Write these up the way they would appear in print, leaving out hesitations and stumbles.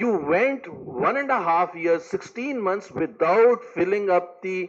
you went 1.5 years, 16 months without filling up the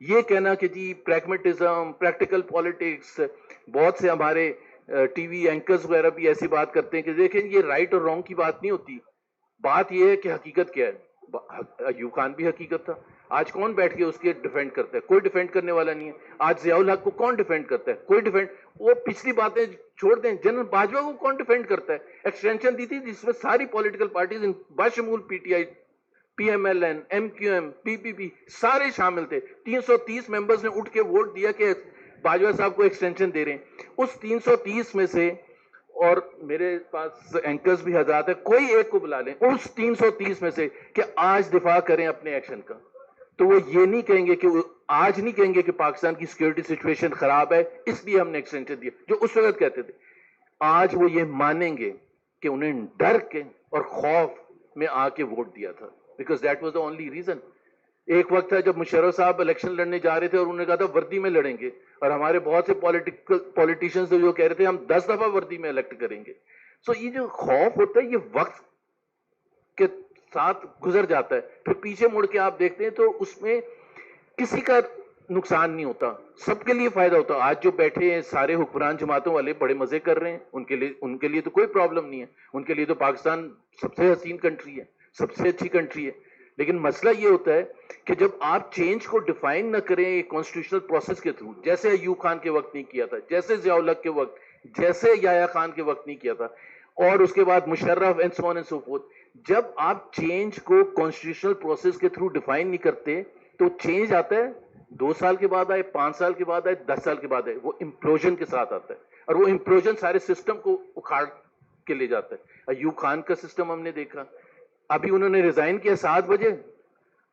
یہ کہنا کہ جی پریگمیٹزم، پریکٹیکل پالیٹکس، بہت سے ہمارے ٹی وی اینکرز وغیرہ بھی ایسی بات کرتے ہیں کہ دیکھیں یہ رائٹ اور رانگ کی بات نہیں ہوتی، بات یہ ہے کہ حقیقت کیا ہے. ایوب خان بھی حقیقت تھا. آج کون بیٹھ کے اس کے ڈیفینڈ کرتا ہے؟ کوئی ڈیفینڈ کرنے والا نہیں ہے. آج ضیاء الحق کو کون ڈیفینڈ کرتا ہے؟ کوئی ڈیفینڈ. وہ پچھلی باتیں چھوڑ دیں، جنرل باجوہ کو کون ڈیفینڈ کرتا ہے؟ ایکسٹینشن دی تھی جس میں ساری پولیٹیکل پارٹیز بشمول P T I, P M L N, M Q M, P P P سارے شامل تھے. 330 ممبرز نے اٹھ کے ووٹ دیا کہ باجوہ صاحب کو ایکسٹینشن دے رہے ہیں. اس 330 میں سے، اور میرے پاس اینکرز بھی حضرات ہیں، کوئی ایک کو بلا لیں اس 330 میں سے کہ آج دفاع کریں اپنے ایکشن کا، تو وہ یہ نہیں کہیں گے کہ آج نہیں کہیں گے کہ پاکستان کی سیکورٹی سچویشن خراب ہے اس لیے ہم نے ایکسٹینشن دیا جو اس وقت کہتے تھے. آج وہ یہ مانیں گے کہ انہیں ڈر کے اور خوف میں آ کے ووٹ دیا تھا، because that was the only reason. ایک وقت تھا جب مشرف صاحب الیکشن لڑنے جا رہے تھے اور انہوں نے کہا تھا وردی میں لڑیں گے، اور ہمارے بہت سے پولیٹیشنز جو کہہ رہے تھے ہم 10 دفعہ وردی میں الیکٹ کریں گے. سو یہ جو خوف ہوتا ہے یہ وقت کے ساتھ گزر جاتا ہے، پھر پیچھے مڑ کے آپ دیکھتے ہیں تو اس میں کسی کا نقصان نہیں ہوتا، سب کے لیے فائدہ ہوتا. آج جو بیٹھے ہیں سارے حکمران جماعتوں والے بڑے مزے کر رہے ہیں، ان کے لیے تو کوئی پرابلم نہیں ہے، ان کے لیے تو پاکستان سب سے حسین کنٹری ہے، سب سے اچھی کنٹری ہے. لیکن مسئلہ یہ ہوتا ہے کہ جب آپ چینج کو ڈیفائن نہ کریں کانسٹیٹیوشنل پروسیس کے تھرو، جیسے ایوب خان کے وقت نہیں کیا تھا، جیسے ضیاء الحق کے وقت، جیسے یحییٰ خان کے وقت نہیں کیا تھا، اور اس کے بعد Musharraf and so on and so forth. جب آپ چینج کو کانسٹیٹیوشنل پروسیس کے تھرو ڈیفائن نہیں کرتے تو چینج آتا ہے 2 سال کے بعد آئے، 5 سال کے بعد آئے، 10 سال کے بعد آئے، وہ امپلوژن کے ساتھ آتا ہے، اور وہ امپلوژن سارے سسٹم کو اکھاڑ کے لے جاتا ہے. ایوب خان کا سسٹم ہم نے دیکھا، ابھی انہوں نے ریزائن کیا 7 بجے،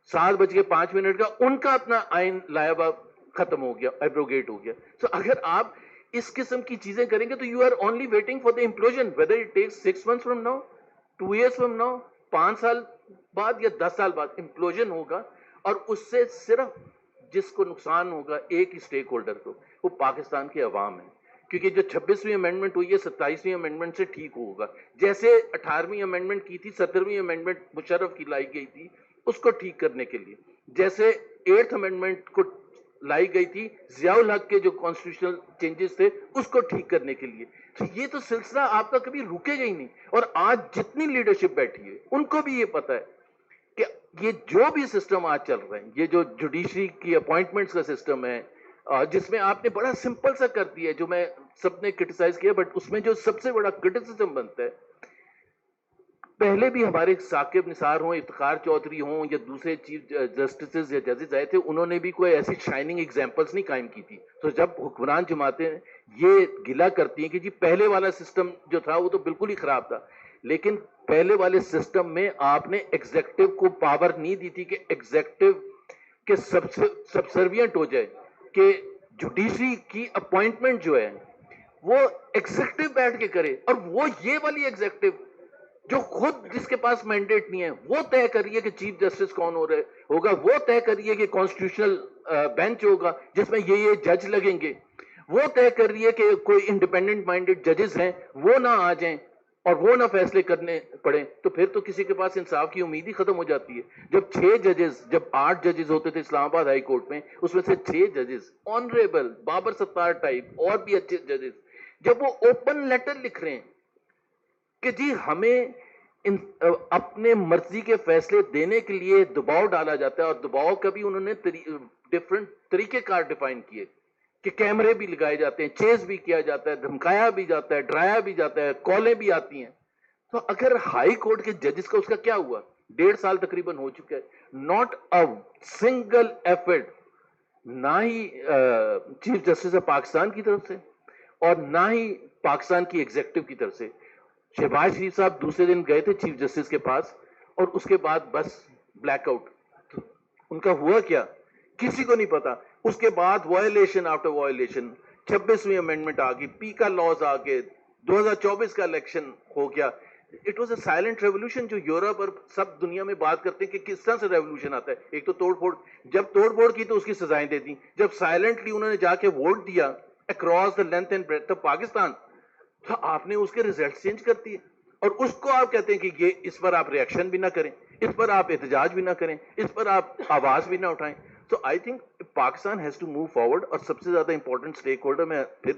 7:05 کا ان کا اپنا آئین لایا ہوا ختم ہو گیا، ایبروگیٹ ہو گیا. سو اگر آپ اس قسم کی چیزیں کریں گے تو you are only waiting for the implosion, whether it takes 6 months from now, 2 years from now, 5 سال بعد یا 10 سال بعد امپلوژن ہوگا. اور اس سے صرف جس کو نقصان ہوگا ایک ہی اسٹیک ہولڈر کو، وہ پاکستان کے عوام ہیں، کیونکہ جو 26ویں امینڈمنٹ ہوئی ہے 27ویں امینڈمنٹ سے ٹھیک ہوگا. جیسے 18ویں امینڈمنٹ کی تھی، 17ویں امینڈمنٹ مشرف کی لائی گئی تھی اس کو ٹھیک کرنے کے لیے، جیسے 8th امینڈمنٹ کو لائی گئی تھی ضیاء الحق کے جو کانسٹیٹیوشنل چینجز تھے اس کو ٹھیک کرنے کے لیے. تو یہ تو سلسلہ آپ کا کبھی رکے گا ہی نہیں. اور آج جتنی لیڈرشپ بیٹھی ہے ان کو بھی یہ پتا ہے کہ یہ جو بھی سسٹم آج چل رہا ہے، یہ جو جوڈیشری کی اپوائنٹمنٹس کا سسٹم ہے، جس میں آپ نے بڑا سمپل سا کر دیا ہے، جو میں سب نے کرٹیسائز کیا، بٹ اس میں جو سب سے بڑا کرٹیسزم بنتا ہے، پہلے بھی ہمارے ثاقب نثار ہوں، افتخار چودھری ہوں، یا دوسرے چیف جسٹسز یا ججز آئے تھے، انہوں نے بھی کوئی ایسی شائننگ ایگزامپلس نہیں قائم کی تھی. تو جب حکمران جماعتیں یہ گلہ کرتی ہیں کہ جی پہلے والا سسٹم جو تھا وہ تو بالکل ہی خراب تھا، لیکن پہلے والے سسٹم میں آپ نے ایگزیکٹو کو پاور نہیں دی تھی کہ ایگزیکٹو کے سبسروینٹ ہو جائے، کہ جوڈیشری کی اپوائنٹمنٹ جو ہے وہ ایگزیکٹو بیٹھ کے کرے، اور وہ یہ والی ایگزیکٹو جو خود جس کے پاس مینڈیٹ نہیں ہے وہ طے کریے کہ چیف جسٹس کون ہوگا، وہ طے کریے کہ کانسٹیٹیوشنل بینچ ہوگا جس میں یہ جج لگیں گے، وہ طے کریے کہ کوئی انڈیپینڈنٹ مائنڈڈ ججز ہیں وہ نہ آ جائیں اور وہ نہ فیصلے کرنے پڑیں. تو پھر تو کسی کے پاس انصاف کی امید ہی ختم ہو جاتی ہے. جب 8 ججز ہوتے تھے اسلام آباد ہائی کورٹ میں، اس میں سے 6 ججز آنریبل بابر ستار ٹائپ اور بھی اچھے ججز، جب وہ اوپن لیٹر لکھ رہے ہیں کہ جی ہمیں اپنے مرضی کے فیصلے دینے کے لیے دباؤ ڈالا جاتا ہے، اور دباؤ کا بھی انہوں نے ڈیفرنٹ طریقے کار ڈیفائن کیے کہ کیمرے بھی لگائے جاتے ہیں، چیز بھی کیا جاتا ہے، دھمکایا بھی جاتا ہے، ڈرایا بھی جاتا ہے، کالیں بھی آتی ہیں. تو اگر ہائی کورٹ کے ججز کا اس کا کیا ہوا؟ 1.5 سال تقریباً ہو چکا ہے، ناٹ اے سنگل ایفرٹ، نہ ہی چیف جسٹس آف پاکستان کی طرف سے اور نہ ہی پاکستان کی ایگزیکٹو کی طرف سے. شہباز شریف صاحب دوسرے دن گئے تھے چیف جسٹس کے پاس، اور اس کے بعد بس بلیک آؤٹ. ان کا ہوا کیا کسی کو نہیں پتا. اس کے بعد وائلیشن آفٹر وائلیشن، 26ویں امینڈمنٹ آ گئی، پی کا لاز آ گئے، 2024 کا الیکشن ہو گیا. It was a silent revolution جو یورپ اور سب دنیا میں بات کرتے ہیں کہ کس طرح سے ریولوشن آتا ہے. ایک تو توڑ پھوڑ، جب توڑ پھوڑ کی تو اس کی سزائیں دے دی، جب سائلنٹلی انہوں نے جا کے ووٹ دیا across the length and breadth of Pakistan تو آپ نے اس کے ریزلٹ چینج کر دیے. اور اس کو آپ کہتے ہیں کہ یہ اس پر آپ ریئیکشن بھی نہ کریں، اس پر آپ احتجاج بھی نہ کریں، اس پر آپ آواز بھی نہ اٹھائیں. So I think Pakistan has to move forward. اور سب سے زیادہ امپورٹنٹ اسٹیک ہولڈر میں پھر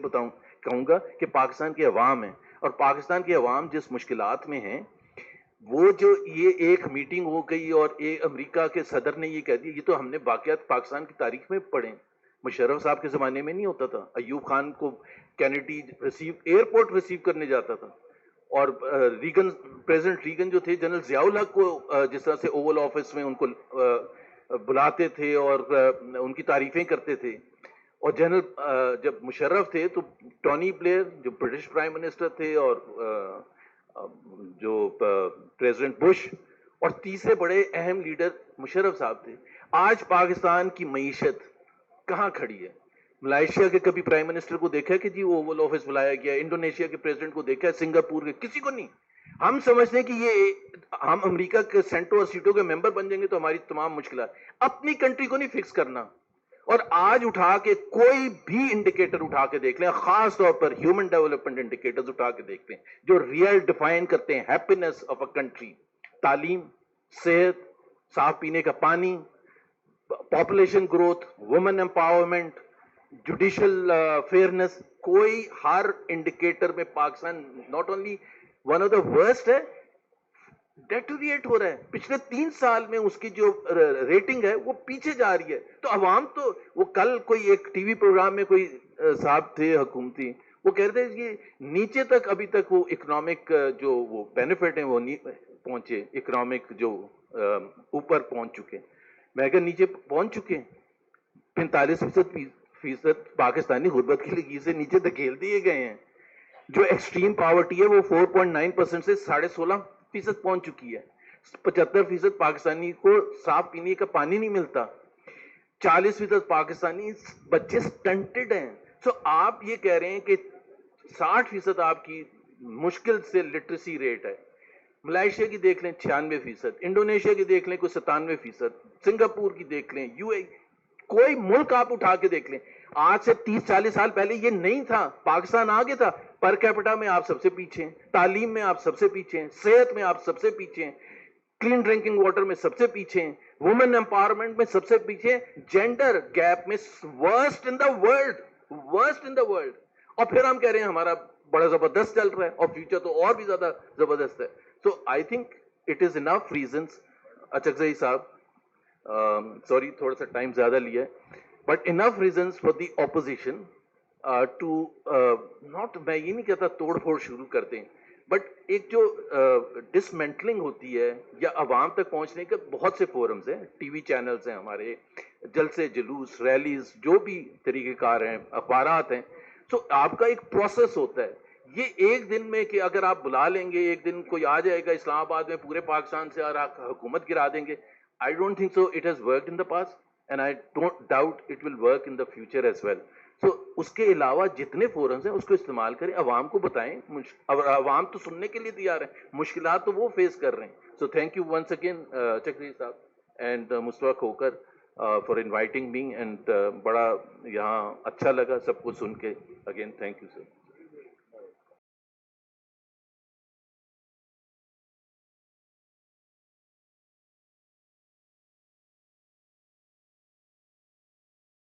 کہوں گا کہ پاکستان کی عوام ہے, اور پاکستان کی عوام جس مشکلات میں ہیں, وہ جو یہ ایک میٹنگ ہو گئی اور امریکہ کے صدر نے یہ کہہ دیا, یہ تو ہم نے واقعات پاکستان کی تاریخ میں پڑھے. مشرف صاحب کے زمانے میں نہیں ہوتا تھا. ایوب خان کو کینیڈی ایئرپورٹ ریسیو کرنے جاتا تھا, اور ریگن, پریزیڈنٹ ریگن جو تھے, جنرل ضیاء الحق کو جس طرح سے اوول آفس میں ان کو بلاتے تھے اور ان کی تعریفیں کرتے تھے. اور جنرل جب مشرف تھے تو ٹونی بلیئر جو برٹش پرائم منسٹر تھے, اور جو پریزیڈنٹ بش, اور تیسرے بڑے اہم لیڈر مشرف صاحب تھے. آج پاکستان کی معیشت کہاں کھڑی ہے؟ ملائیشیا کے کبھی پرائم منسٹر کو دیکھا کہ جی اوول آفس بلایا گیا؟ انڈونیشیا کے پریزیڈنٹ کو دیکھا ہے؟ سنگاپور کے کسی کو نہیں. ہم سمجھتے ہیں کہ یہ ہم امریکہ کے سینٹوں اور سیٹوں کے ممبر بن جائیں گے تو ہماری تمام مشکلات, اپنی کنٹری کو نہیں فکس کرنا. اور آج اٹھا کے کوئی بھی انڈیکیٹر اٹھا کے دیکھ لیں, خاص طور پر ہیومن ڈیولپمنٹ انڈیکیٹرز اٹھا کے دیکھ لیں جو ریئل ڈیفائن کرتے ہیں ہیپینس آف اے کنٹری, تعلیم, صحت, صاف پینے کا پانی, population growth, women empowerment, judicial fairness, کوئی ہر انڈیکیٹر میں Pakistan not only one of the worst ہے, ڈیٹوریٹ ہو رہا ہے. پچھلے 3 سال میں اس کی جو ریٹنگ ہے وہ پیچھے جا رہی ہے. تو عوام تو, وہ کل کوئی ایک ٹی وی پروگرام میں کوئی صاحب تھے حکومتی, وہ کہہ رہے تھے کہ نیچے تک ابھی تک وہ اکنامک جو وہ بینیفٹ ہیں وہ نہیں پہنچے, اکنامک جو اوپر پہنچ چکے. میں کہ نیچے پہنچ چکے, 45% پاکستانی غربت کی لکیر سے نیچے دھکیل دیے گئے ہیں. جو ایکسٹریم پاورٹی ہے وہ 4.9% سے 16.5% پہنچ چکی ہے. 75% پاکستانی کو صاف پینے کا پانی نہیں ملتا. 40% پاکستانی بچے سٹنٹڈ ہیں. سو آپ یہ کہہ رہے ہیں کہ 60% آپ کی مشکل سے لٹریسی ریٹ ہے. ملائیشیا کی دیکھ لیں 96%, انڈونیشیا کی دیکھ لیں کوئی 97%, سنگاپور کی دیکھ لیں, یو اے, کوئی ملک آپ اٹھا کے دیکھ لیں. آج سے 30-40 سال پہلے یہ نہیں تھا. پاکستان آگے تھا. پر کیپٹا میں آپ سب سے پیچھے ہیں, تعلیم میں آپ سب سے پیچھے ہیں, صحت میں آپ سب سے پیچھے ہیں, کلین ڈرنکنگ واٹر میں سب سے پیچھے ہیں, وومن امپاورمنٹ میں سب سے پیچھے ہیں, جینڈر گیپ میں worst in the world, worst in the world. اور پھر ہم کہہ رہے ہیں ہمارا بڑا زبردست چل رہا ہے اور فیوچر تو اور بھی زیادہ زبردست ہے. So I think it is enough reasons, Achakzai Saab, sorry تھوڑا سا ٹائم زیادہ لیا ہے, but enough reasons for the opposition to not, میں یہ نہیں کہتا توڑ پھوڑ شروع کر دیں, بٹ ایک جو ڈسمینٹلنگ ہوتی ہے یا عوام تک پہنچنے کے بہت سے فورمز ہیں, ٹی وی چینلز ہیں ہمارے, جلسے, جلوس, ریلیز, جو بھی طریقہ کار ہیں, اخبارات ہیں. سو آپ کا ایک پروسیس ہوتا ہے. یہ ایک دن میں کہ اگر آپ بلا لیں گے, ایک دن کوئی آ جائے گا اسلام آباد میں پورے پاکستان سے اور آپ حکومت گرا دیں گے, I don't think so it has worked in the past and I don't doubt it will work in the future as well. So اس کے علاوہ جتنے فورمز ہیں اس کو استعمال کریں, عوام کو بتائیں. عوام تو سننے کے لیے تیار ہے, مشکلات تو وہ فیس کر رہے ہیں. So thank you once again چکری صاحب and Mustafa Khokhar for inviting me and بڑا یہاں اچھا لگا سب کو سن کے. Again thank you sir.